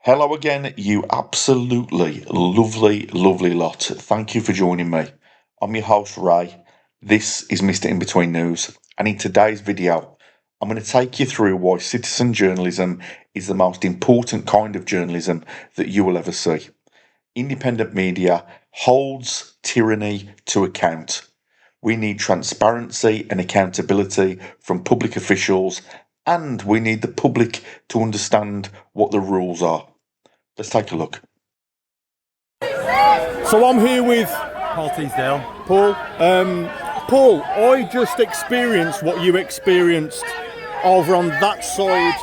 Hello again, you absolutely lovely, lovely lot. Thank you for joining me. I'm your host, Ray. This is Mr. In Between News, and in today's video, I'm going to take you through why citizen journalism is the most important kind of journalism that you will ever see. Independent media holds tyranny to account. We need transparency and accountability from public officials, and we need the public to understand what the rules are. Let's take a look. So I'm here with Paul Teasdale. Paul. Paul, I just experienced what you experienced over on that side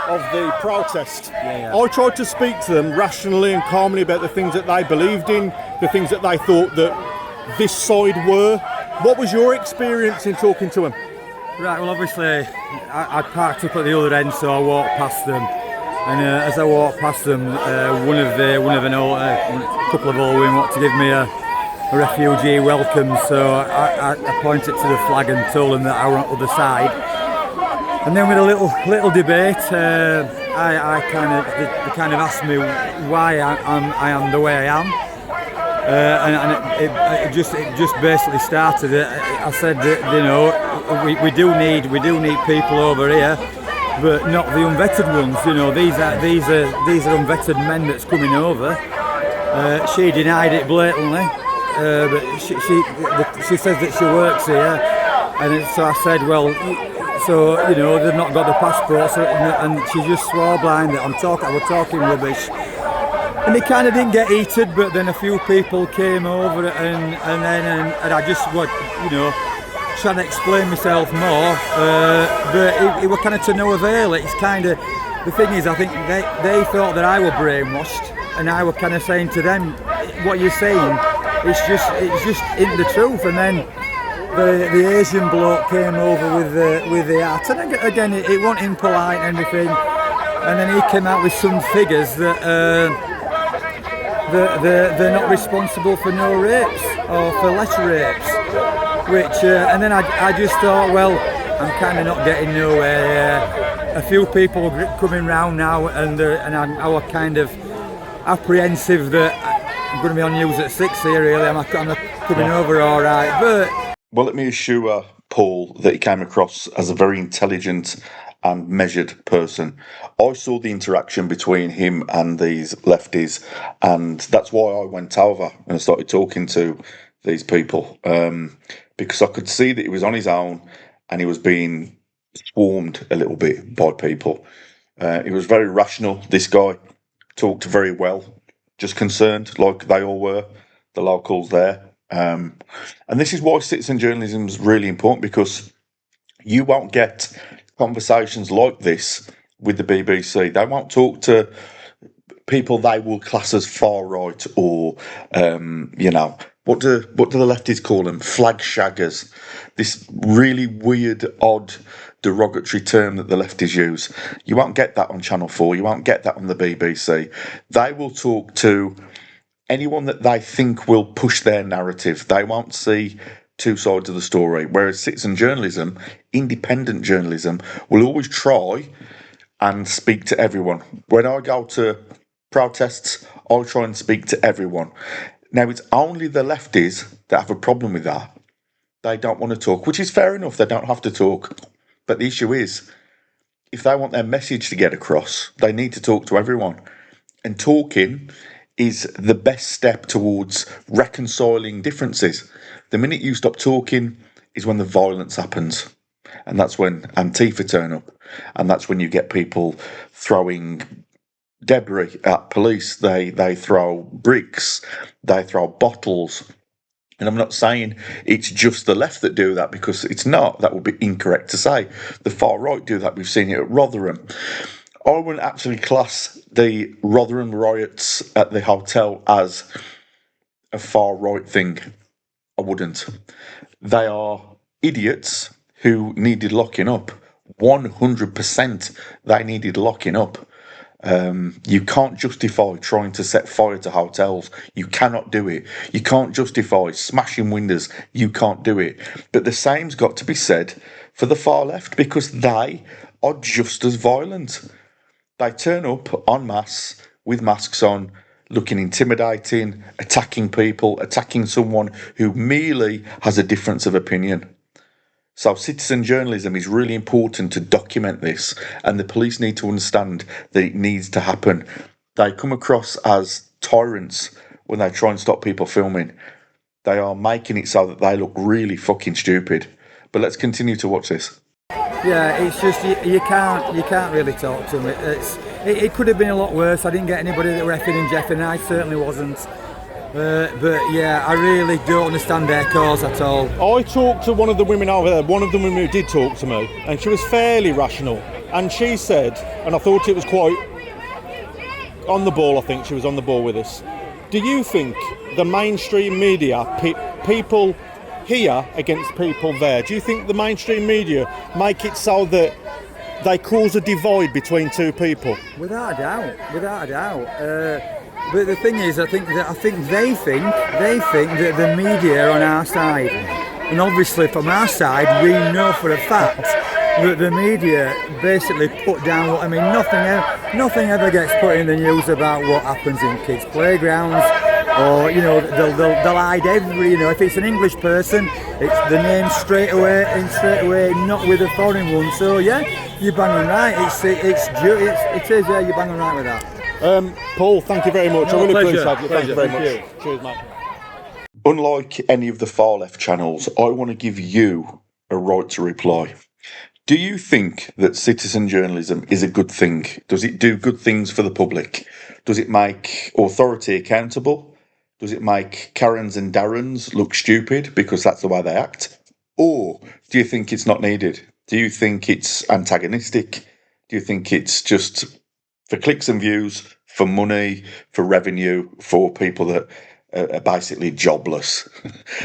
of the protest. Yeah. I tried to speak to them rationally and calmly about the things that they believed in, the things that they thought that this side were. What was your experience in talking to them? Right, well obviously I parked up at the other end, so I walked past them. And as I walked past them, a couple of old women wanted to give me a refugee welcome, so I pointed to the flag and told them that I were on the other side. And then with a little debate, they kind of asked me why I am the way I am, and it just basically started. I said that we do need people over here, but not the unvetted ones. These are unvetted men that's coming over. She denied it blatantly, but she says that she works here, and so I said, well, so they've not got the passports, and she just swore blind that I was talking rubbish. And it kind of didn't get heated, but then a few people came over, and I just trying to explain myself more, but it was kind of to no avail. It's kind of, the thing is, I think they thought that I were brainwashed, and I were kind of saying to them, what you're saying, it's just isn't the truth. And then the Asian bloke came over with the art, and again it wasn't impolite and everything, and then he came out with some figures that they're not responsible for no rapes or for less rapes. Which and then I just thought, well, I'm kind of not getting nowhere. A few people coming round now, and I was kind of apprehensive that I'm going to be on news at 6 here. Really, I'm coming over all right. But well, let me assure Paul that he came across as a very intelligent and measured person. I saw the interaction between him and these lefties, and that's why I went over and started talking to these people, because I could see that he was on his own and he was being swarmed a little bit by people. He was very rational. This guy talked very well, just concerned, like they all were, the locals there. And this is why citizen journalism is really important, because you won't get conversations like this with the BBC. They won't talk to people they will class as far right, or what do the lefties call them? Flag shaggers. This really weird, odd, derogatory term that the lefties use. You won't get that on Channel 4. You won't get that on the BBC. They will talk to anyone that they think will push their narrative. They won't see two sides of the story. Whereas citizen journalism, independent journalism, will always try and speak to everyone. When I go to protests, I'll try and speak to everyone. Now, it's only the lefties that have a problem with that. They don't want to talk, which is fair enough. They don't have to talk. But the issue is, if they want their message to get across, they need to talk to everyone. And talking is the best step towards reconciling differences. The minute you stop talking is when the violence happens. And that's when Antifa turn up. And that's when you get people throwing debris at police. They throw bricks, they throw bottles. And I'm not saying it's just the left that do that, because it's not. That would be incorrect to say. The far right do that. We've seen it at Rotherham. I wouldn't actually class the Rotherham riots at the hotel as a far right thing. I wouldn't. They are idiots who needed locking up. 100% they needed locking up. You can't justify trying to set fire to hotels. You cannot do it. You can't justify smashing windows. You can't do it. But the same's got to be said for the far left, because they are just as violent. They turn up en masse with masks on, looking intimidating, attacking people, attacking someone who merely has a difference of opinion. So citizen journalism is really important to document this, and the police need to understand that it needs to happen. They come across as tyrants when they try and stop people filming. They are making it so that they look really fucking stupid. But let's continue to watch this. Yeah, it's just you can't really talk to them. It could have been a lot worse. I didn't get anybody that were effing and jeffing. I certainly wasn't. But yeah, I really don't understand their cause at all. I talked to one of the women over there, one of the women who did talk to me, and she was fairly rational. And she said, and I thought it was quite on the ball, I think she was on the ball with us. Do you think the mainstream media pit people here against people there? Do you think the mainstream media make it so that they cause a divide between two people? Without a doubt. But the thing is, I think they think that the media are on our side, and obviously from our side, we know for a fact that the media basically put down what I mean. Nothing ever gets put in the news about what happens in kids' playgrounds, or they'll hide every. If it's an English person, it's the name straight away, not with a foreign one. So yeah, you're banging right. It is. Yeah, you're banging right with that. Paul, thank you very much. No, I really pleasure. appreciate it. Thank you very much. You. Cheers, mate. Unlike any of the far left channels, I want to give you a right to reply. Do you think that citizen journalism is a good thing? Does it do good things for the public? Does it make authority accountable? Does it make Karens and Darrens look stupid because that's the way they act? Or do you think it's not needed? Do you think it's antagonistic? Do you think it's just for clicks and views, for money, for revenue, for people that are basically jobless?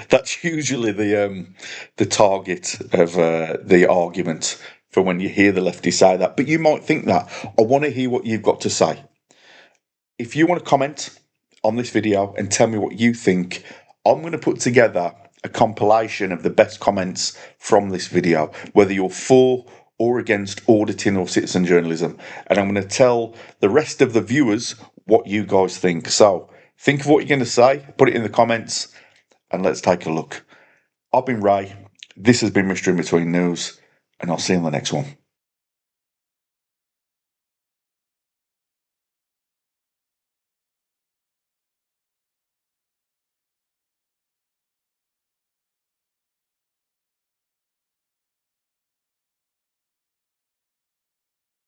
That's usually the target of the argument for when you hear the lefties say that. But you might think that. I want to hear what you've got to say. If you want to comment on this video and tell me what you think, I'm going to put together a compilation of the best comments from this video, whether you're for or against auditing or citizen journalism. And I'm going to tell the rest of the viewers what you guys think. So think of what you're going to say, put it in the comments, and let's take a look. I've been Ray. This has been Mystery in Between News, and I'll see you in the next one.